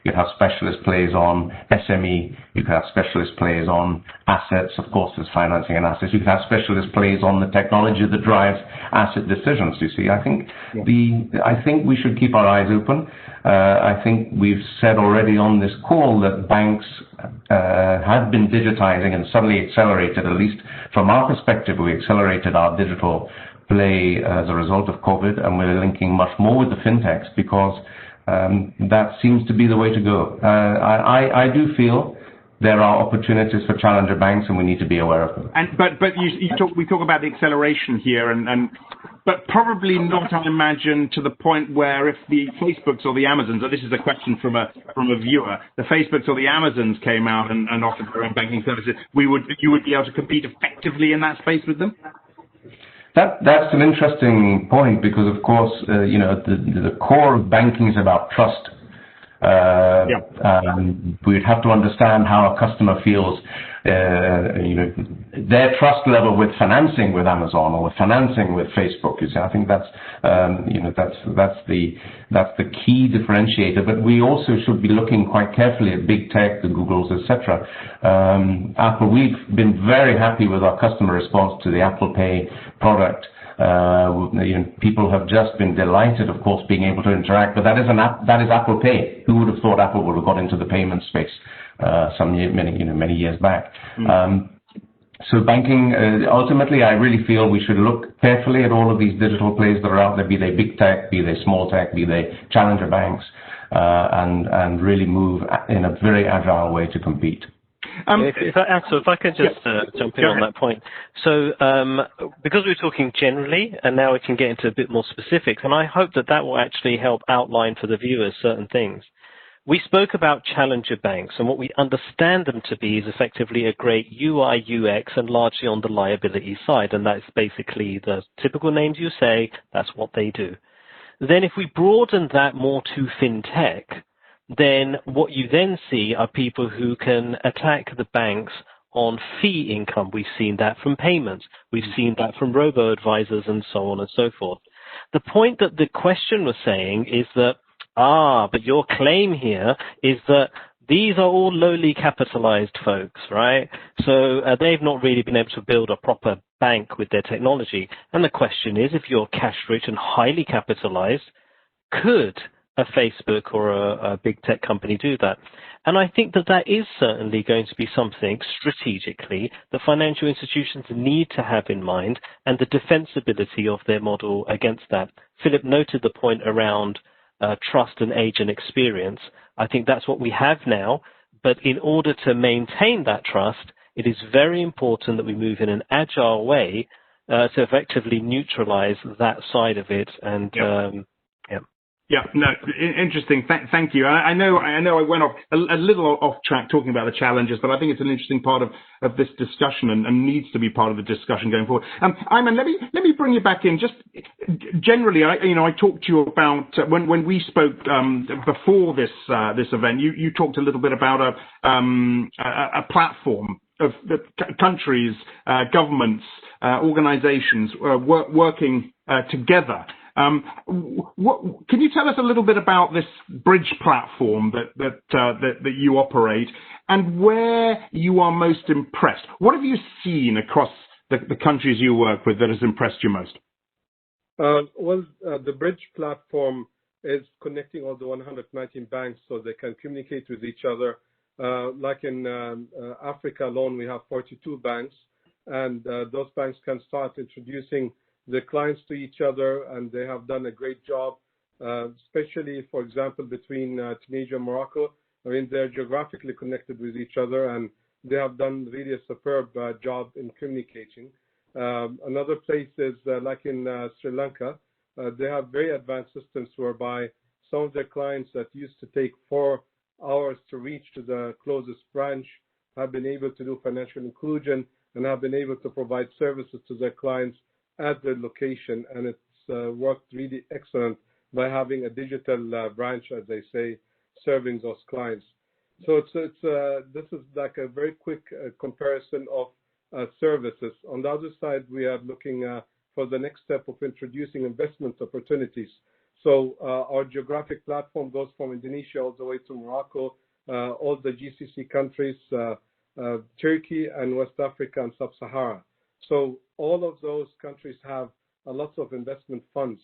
You could have specialist plays on SME. You could have specialist plays on assets. Of course, there's financing and assets. You could have specialist plays on the technology that drives asset decisions. You see, I think we should keep our eyes open. I think we've said already on this call that banks have been digitizing and suddenly accelerated. At least from our perspective, we accelerated our digital play as a result of COVID, and we're linking much more with the fintechs because that seems to be the way to go. I do feel there are opportunities for challenger banks, and we need to be aware of them. But we talk about the acceleration here, but probably not, I imagine, to the point where if the Facebooks or the Amazons, or this is a question from a viewer, the Facebooks or the Amazons came out and offered their own banking services, you would be able to compete effectively in that space with them? That's an interesting point because, of course, the core of banking is about trust. We'd have to understand how a customer feels, their trust level with financing with Amazon or with financing with Facebook. You see, I think that's the key differentiator. But we also should be looking quite carefully at big tech, the Googles, etc. Apple. We've been very happy with our customer response to the Apple Pay product. People have just been delighted, of course, being able to interact. But that is Apple Pay. Who would have thought Apple would have got into the payment space many years back? So banking, ultimately, I really feel we should look carefully at all of these digital plays that are out there, be they big tech, be they small tech, be they challenger banks, and really move in a very agile way to compete. If I could just jump in on that point. So because we're talking generally, and now we can get into a bit more specifics, and I hope that will actually help outline for the viewers certain things. We spoke about challenger banks, and what we understand them to be is effectively a great UI, UX, and largely on the liability side, and that's basically the typical names you say, that's what they do. Then if we broaden that more to fintech, then what you then see are people who can attack the banks on fee income. We've seen that from payments. We've seen that from robo-advisors and so on and so forth. The point that the question was saying is that, but your claim here is that these are all lowly capitalized folks, right? So they've not really been able to build a proper bank with their technology. And the question is, if you're cash rich and highly capitalized, could a Facebook or a big tech company do that? And I think that is certainly going to be something strategically the financial institutions need to have in mind, and the defensibility of their model against that. Philip noted the point around trust and age and experience. I think that's what we have now, but in order to maintain that trust, it is very important that we move in an agile way to effectively neutralize that side of it. And interesting. Thank you. I know I went off a little off track talking about the challenges, but I think it's an interesting part of this discussion and needs to be part of the discussion going forward. Ayman, let me bring you back in. Just generally, I talked to you about when we spoke before this event. You talked a little bit about a platform of the countries, governments, organizations working together. Can you tell us a little bit about this bridge platform that you operate, and where you are most impressed? What have you seen across the countries you work with that has impressed you most? The bridge platform is connecting all the 119 banks so they can communicate with each other. Like in Africa alone, we have 42 banks, and those banks can start introducing the clients to each other, and they have done a great job especially, for example, between Tunisia and Morocco. I mean, they're geographically connected with each other, and they have done really a superb job in communicating. Another place is like in Sri Lanka. They have very advanced systems whereby some of their clients that used to take 4 hours to reach to the closest branch have been able to do financial inclusion and have been able to provide services to their clients at their location. And it's worked really excellent by having a digital branch, as they say, serving those clients. So this is like a very quick comparison of services. On the other side, we are looking for the next step of introducing investment opportunities. So our geographic platform goes from Indonesia all the way to Morocco, all the GCC countries, Turkey and West Africa and Sub-Sahara. So all of those countries have a lot of investment funds,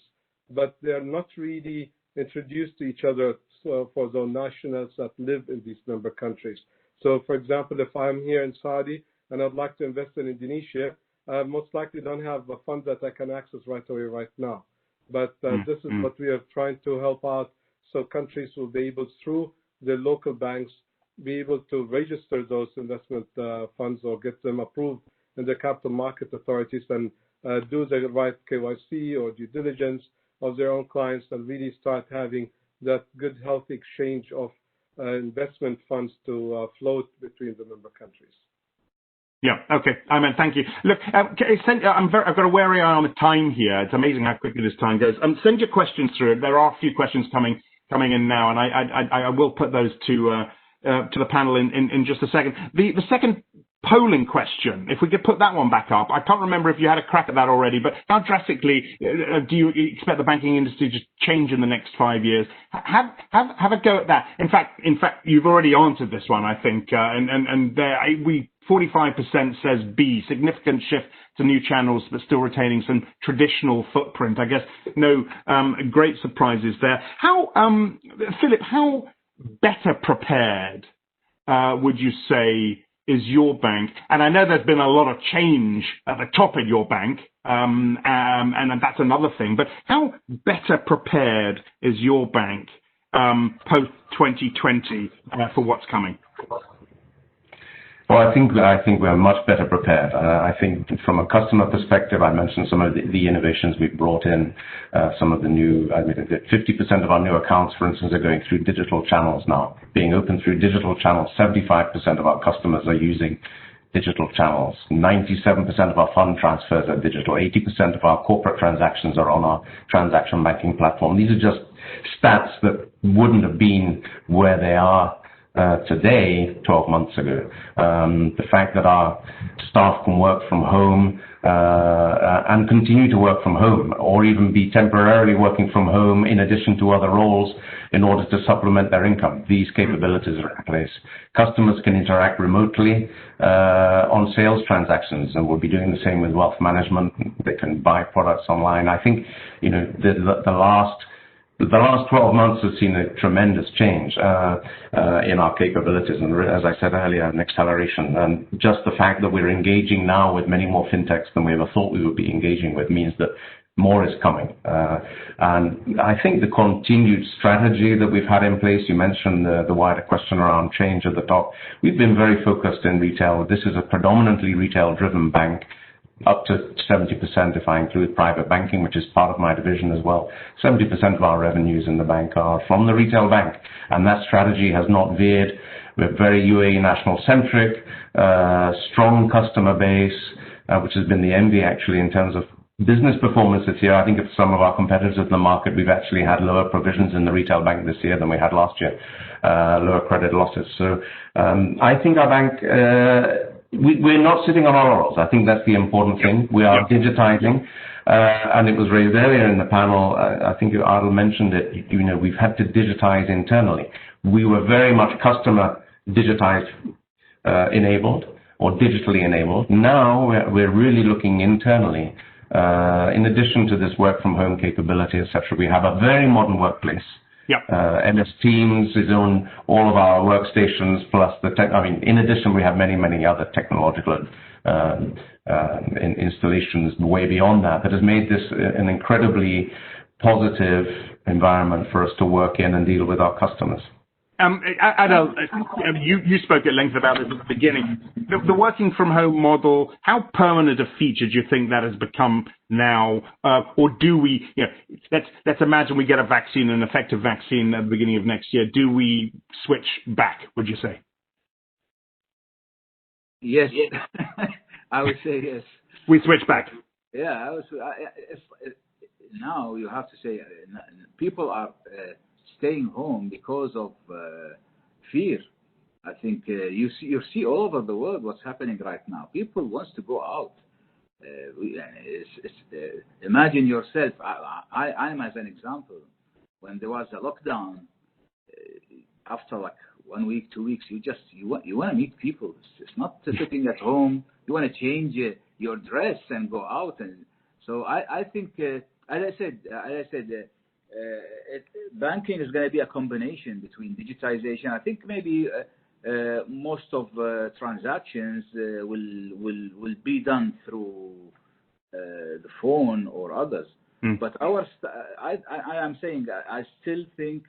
but they are not really introduced to each other for the nationals that live in these member countries. So, for example, if I'm here in Saudi and I'd like to invest in Indonesia, I most likely don't have a fund that I can access right away right now. But this is what we are trying to help out, so countries will be able, through their local banks, be able to register those investment funds or get them approved in the capital market authorities and do the right KYC or due diligence of their own clients and really start having that good, healthy exchange of investment funds to float between the member countries. Yeah. Okay. Amen. Thank you. Look, I've got a wary eye on the time here. It's amazing how quickly this time goes. Send your questions through. There are a few questions coming in now, and I will put those to the panel in just a second. The second polling question, if we could put that one back up. I can't remember if you had a crack at that already, but how drastically do you expect the banking industry to change in the next 5 years? Have a go at that. In fact, you've already answered this one, I think, and 45% says B, significant shift to new channels, but still retaining some traditional footprint. I guess no great surprises there. Philip, how better prepared would you say is your bank? And I know there's been a lot of change at the top of your bank, and that's another thing. But how better prepared is your bank post 2020 for what's coming? Well, I think we're much better prepared. I think from a customer perspective, I mentioned some of the innovations we've brought in, some of the new, 50% of our new accounts, for instance, are going through digital channels now, being opened through digital channels. 75% of our customers are using digital channels. 97% of our fund transfers are digital. 80% of our corporate transactions are on our transaction banking platform. These are just stats that wouldn't have been where they are today 12 months ago. The fact that our staff can work from home and continue to work from home, or even be temporarily working from home in addition to other roles in order to supplement their income. These capabilities are in place. Customers can interact remotely on sales transactions, and we'll be doing the same with wealth management. They can buy products online. I think the last 12 months has seen a tremendous change in our capabilities, and as I said earlier, an acceleration. And just the fact that we're engaging now with many more fintechs than we ever thought we would be engaging with means that more is coming. And I think the continued strategy that we've had in place, you mentioned the wider question around change at the top. We've been very focused in retail. This is a predominantly retail-driven bank. Up to 70% if I include private banking, which is part of my division as well. 70% of our revenues in the bank are from the retail bank, and that strategy has not veered. We're very UAE national-centric, strong customer base, which has been the envy actually in terms of business performance this year. I think of some of our competitors in the market, we've actually had lower provisions in the retail bank this year than we had last year, lower credit losses. So I think our bank... We're not sitting on our laurels. I think that's the important thing. We are digitizing, and it was raised earlier in the panel. I think Adil mentioned it. We've had to digitize internally. We were very much customer digitized enabled or digitally enabled. Now we're really looking internally. In addition to this work from home capability, etc., we have a very modern workplace. MS Teams is on all of our workstations, plus in addition, we have many, many other technological installations way beyond that has made this an incredibly positive environment for us to work in and deal with our customers. Adel, you spoke at length about this at the beginning. The working from home model, how permanent a feature do you think that has become now? Or do we, let's imagine we get a vaccine, an effective vaccine at the beginning of next year. Do we switch back, would you say? Yes. I would say yes. We switch back. Yeah, now you have to say people are staying home because of fear. I think you see all over the world what's happening right now. People want to go out. Imagine yourself. I'm as an example. When there was a lockdown, after like 1 week, 2 weeks, you want to meet people. It's not sitting at home. You want to change your dress and go out. And so I think, as I said, banking is going to be a combination between digitization. I think maybe most of transactions will be done through the phone or others. But I am saying I still think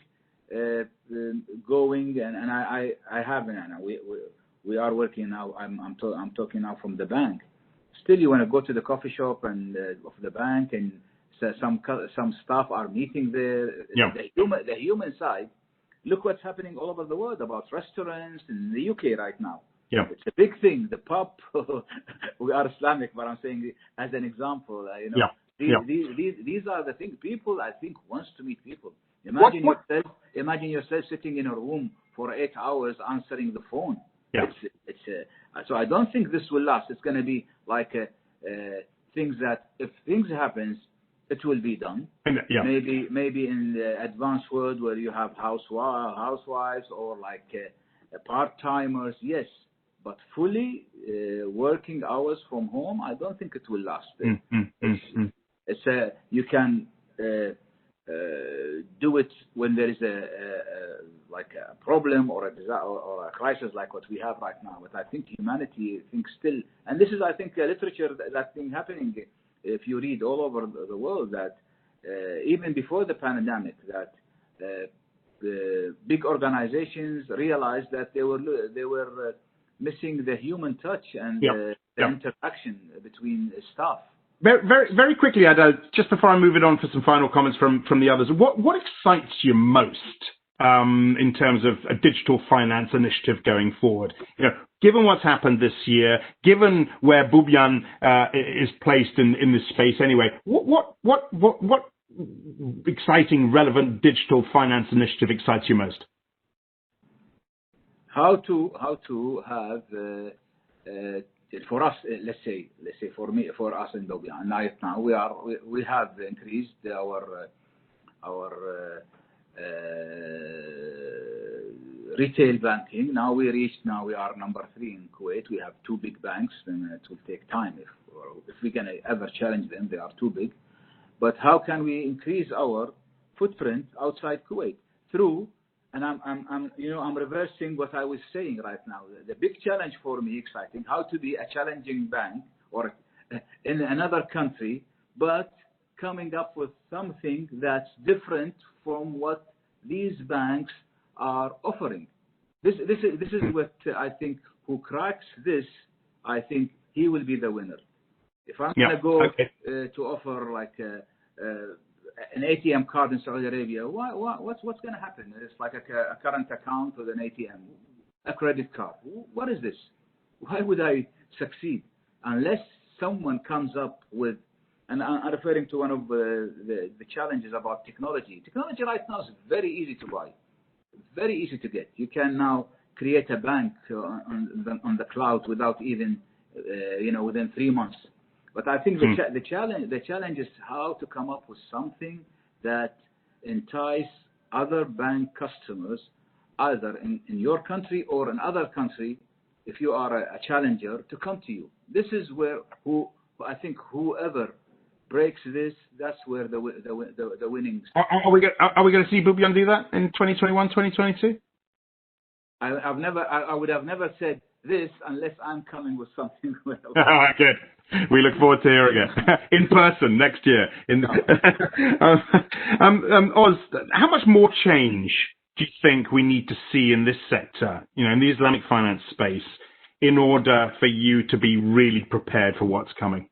going and I haven't. We are working now. I'm talking now from the bank. Still, you want to go to the coffee shop and of the bank, and some staff are meeting there. Yeah. The human side. Look what's happening all over the world about restaurants in the UK right now. Yeah. It's a big thing. The pub. We are Islamic, but I'm saying as an example. These are the things. People, I think, wants to meet people. Imagine yourself sitting in a room for 8 hours answering the phone. Yeah. So I don't think this will last. It's going to be like things that if things happens, it will be done. Yeah. Maybe in the advanced world where you have housewives or like part-timers, yes. But fully working hours from home, I don't think it will last. You can do it when there is a problem or a disaster or a crisis like what we have right now. But I think humanity thinks still, and this is I think literature that's been happening. If you read all over the world, that even before the pandemic, that big organizations realized that they were missing the human touch and the interaction between staff. Very, very quickly, Adel, just before I move it on for some final comments from the others, what excites you most in terms of a digital finance initiative going forward? Given what's happened this year, given where Bubyan is placed in this space anyway, what exciting, relevant digital finance initiative excites you most? How to have for us, let's say for us in Bubyan right now, we have increased our retail banking. Now we are number 3 in Kuwait. We have 2 big banks, and it will take time if we can ever challenge them. They are too big. But how can we increase our footprint outside Kuwait through? And I'm reversing what I was saying right now. The big challenge for me, exciting, how to be a challenging bank or in another country, but coming up with something that's different from what these banks are offering. This is what I think. Who cracks this, I think he will be the winner. If I'm going to go to offer like an ATM card in Saudi Arabia, what's going to happen? It's like a current account with an ATM, a credit card. What is this? Why would I succeed? Unless someone comes up with, and I'm referring to one of the challenges about technology. Technology right now is very easy to buy, very easy to get. You can now create a bank on the cloud without even, within 3 months. But I think the challenge is how to come up with something that entice other bank customers, either in your country or in other country, if you are a challenger, to come to you. This is where I think whoever breaks this, that's where the winning. Are we going to see Bubyan do that in 2021, 2022? I would have never said this unless I'm coming with something. Good. We look forward to hearing it in person next year. Oz, how much more change do you think we need to see in this sector, in the Islamic finance space, in order for you to be really prepared for what's coming?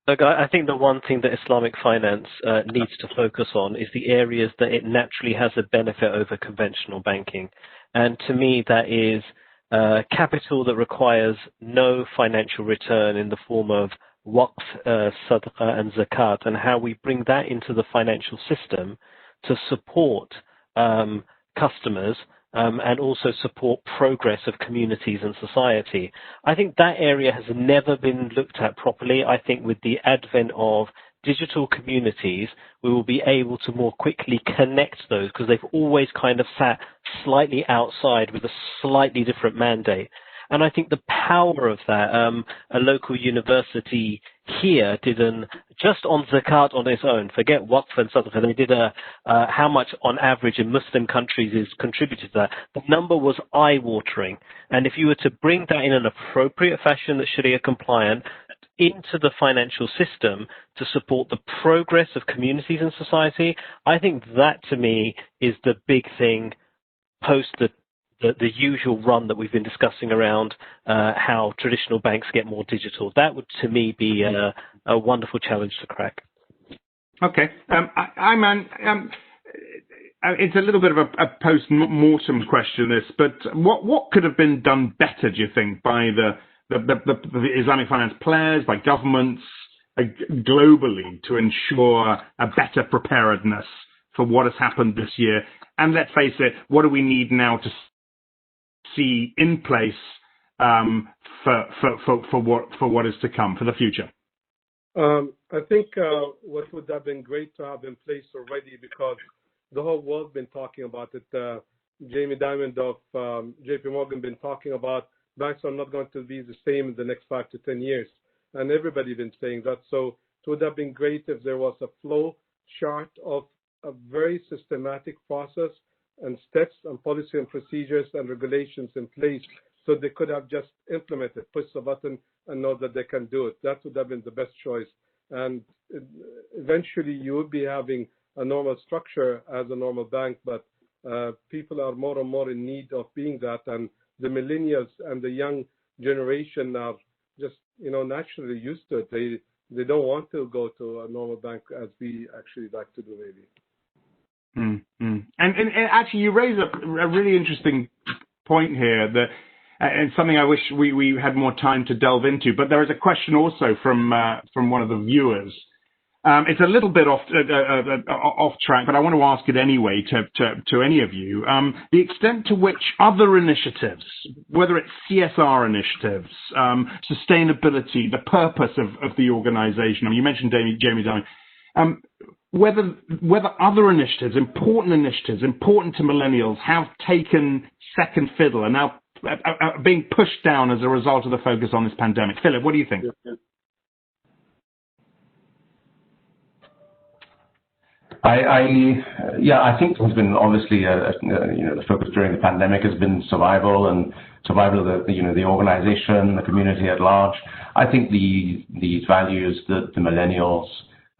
Look, I think the one thing that Islamic finance needs to focus on is the areas that it naturally has a benefit over conventional banking. And to me, that is capital that requires no financial return in the form of waqf, sadaqah and zakat, and how we bring that into the financial system to support customers and also support progress of communities and society. I think that area has never been looked at properly. I think with the advent of digital communities, we will be able to more quickly connect those, because they've always kind of sat slightly outside with a slightly different mandate. And I think the power of that, a local university here did just on zakat on its own, forget waqf and sadaqah, they did how much on average in Muslim countries is contributed to that. The number was eye-watering. And if you were to bring that in an appropriate fashion that's Sharia compliant into the financial system to support the progress of communities and society, I think that to me is the big thing post the usual run that we've been discussing around how traditional banks get more digital. That would, to me, be a wonderful challenge to crack. Okay. It's a little bit of a post-mortem question, this, but what could have been done better, do you think, by the Islamic finance players, by governments globally, to ensure a better preparedness for what has happened this year? And let's face it, what do we need now to see in place for what is to come, for the future? I think what would have been great to have in place already, because the whole world's been talking about it. Jamie Dimon of JP Morgan been talking about banks are not going to be the same in the next 5 to 10 years. And everybody's been saying that. So it would have been great if there was a flow chart of a very systematic process and steps and policy and procedures and regulations in place, so they could have just implemented, push the button and know that they can do it. That would have been the best choice. And eventually you would be having a normal structure as a normal bank, but people are more and more in need of being that. And the millennials and the young generation are just, naturally used to it. They don't want to go to a normal bank as we actually like to do, maybe. Mm-hmm. And actually, you raise a really interesting point here, that and something I wish we had more time to delve into. But there is a question also from one of the viewers. It's a little bit off track, but I want to ask it anyway to any of you. The extent to which other initiatives, whether it's CSR initiatives, sustainability, the purpose of the organization. I mean, you mentioned Jamie Dimon. Whether other initiatives, important to millennials, have taken second fiddle and now being pushed down as a result of the focus on this pandemic. Philip, what do you think? I think there's been obviously the focus during the pandemic has been survival of the organization, the community at large. I think these values that the millennials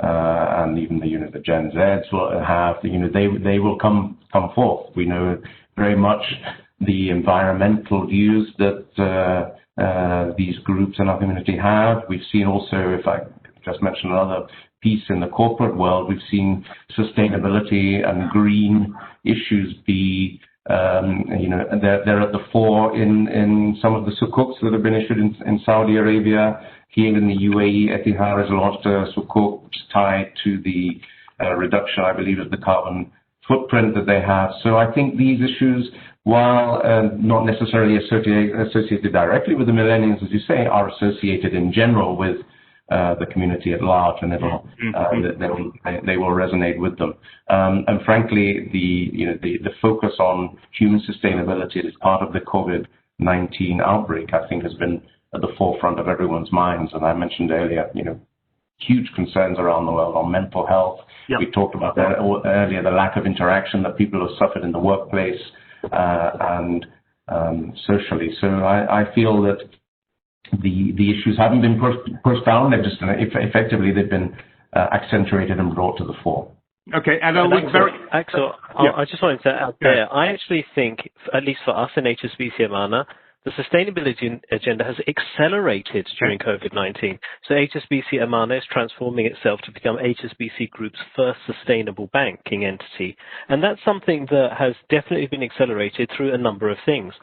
and even the Gen Zs will have, they will come forth. We know very much the environmental views that these groups in our community have. We've seen also, if I just mention another piece in the corporate world, we've seen sustainability and green issues be, they're at the fore in some of the sukuks that have been issued in Saudi Arabia. Here in the UAE, Etihad has launched a sukuk tied to the reduction, I believe, of the carbon footprint that they have. So I think these issues, while not necessarily associated directly with the millennials, as you say, are associated in general with the community at large, and they will resonate with them. And frankly, the focus on human sustainability as part of the COVID-19 outbreak, I think, has been at the forefront of everyone's minds. And I mentioned earlier, huge concerns around the world on mental health. Yep. We talked about that earlier, the lack of interaction that people have suffered in the workplace, and socially. So I feel that the issues haven't been pushed down. They've just effectively they've been accentuated and brought to the fore. Okay, and Axel, I just wanted to add there. I actually think, at least for us in HSBC Amana, the sustainability agenda has accelerated during COVID-19. So HSBC Amana is transforming itself to become HSBC Group's first sustainable banking entity. And that's something that has definitely been accelerated through a number of things.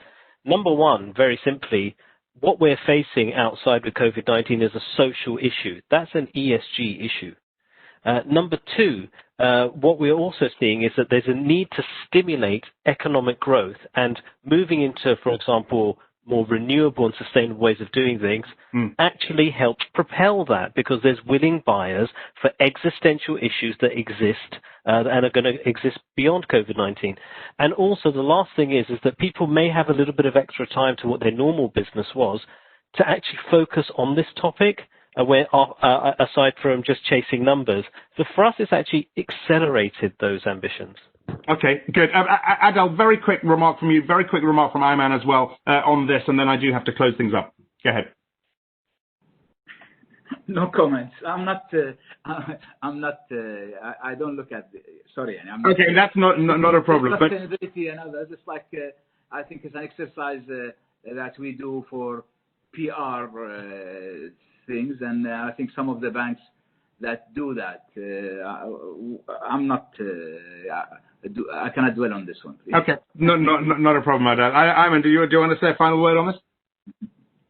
Number one, very simply, what we're facing outside with COVID-19 is a social issue. That's an ESG issue. Number two, what we're also seeing is that there's a need to stimulate economic growth, and moving into, for example, more renewable and sustainable ways of doing things actually helps propel that, because there's willing buyers for existential issues that exist and are going to exist beyond COVID-19. And also the last thing is that people may have a little bit of extra time to what their normal business was to actually focus on this topic, aside from just chasing numbers. So for us, it's actually accelerated those ambitions. Okay, good. Adel, very quick remark from you, very quick remark from Ayman as well on this, and then I do have to close things up. Go ahead. No comments. I don't look at. Sorry, I'm not, okay, that's not a problem. Sustainability and others. It's like I think it's an exercise that we do for PR things, and I think some of the banks that do that. I'm not. I cannot dwell on this one. Please. Okay, not a problem, Adel. Ayman, do you want to say a final word on this?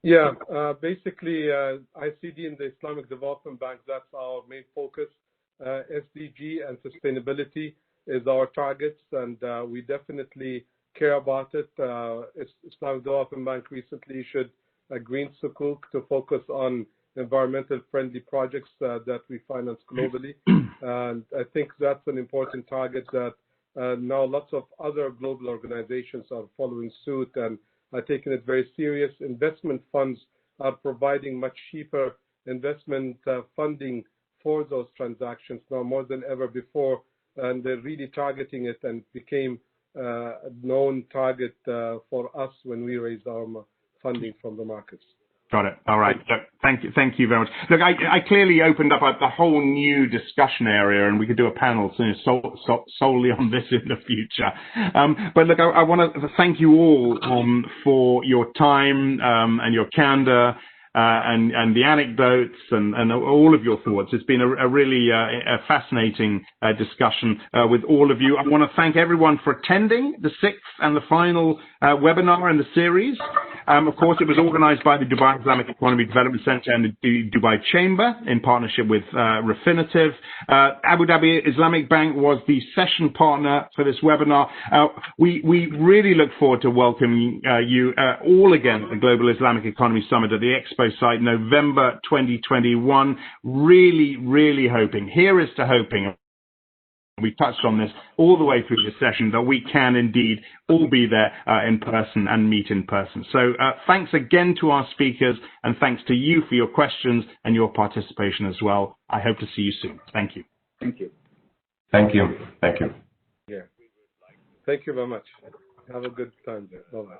Yeah, basically, ICD and the Islamic Development Bank, that's our main focus. SDG and sustainability is our targets, and we definitely care about it. Islamic Development Bank recently issued a green sukuk to focus on environmental friendly projects that we finance globally. And I think that's an important target that now lots of other global organizations are following suit and are taking it very serious. Investment funds are providing much cheaper investment funding for those transactions now more than ever before, and they're really targeting it and became a known target for us when we raised our funding from the markets. Got it. All right. Look, thank you very much. Look, I clearly opened up a whole new discussion area, and we could do a panel solely on this in the future. But look, I want to thank you all for your time and your candor and the anecdotes and all of your thoughts. It's been a really fascinating discussion with all of you. I want to thank everyone for attending the sixth and the final webinar in the series. Of course, it was organized by the Dubai Islamic Economy Development Center and the Dubai Chamber in partnership with Refinitiv. Abu Dhabi Islamic Bank was the session partner for this webinar. We really look forward to welcoming you all again at the Global Islamic Economy Summit at the Expo site, November 2021. Really hoping, here is to hoping, we touched on this all the way through the session, that we can indeed all be there in person and meet in person. So thanks again to our speakers, and thanks to you for your questions and your participation as well. I hope to see you soon. Thank you. Thank you. Thank you. Thank you. Yeah. Thank you very much. Have a good time there. Bye-bye.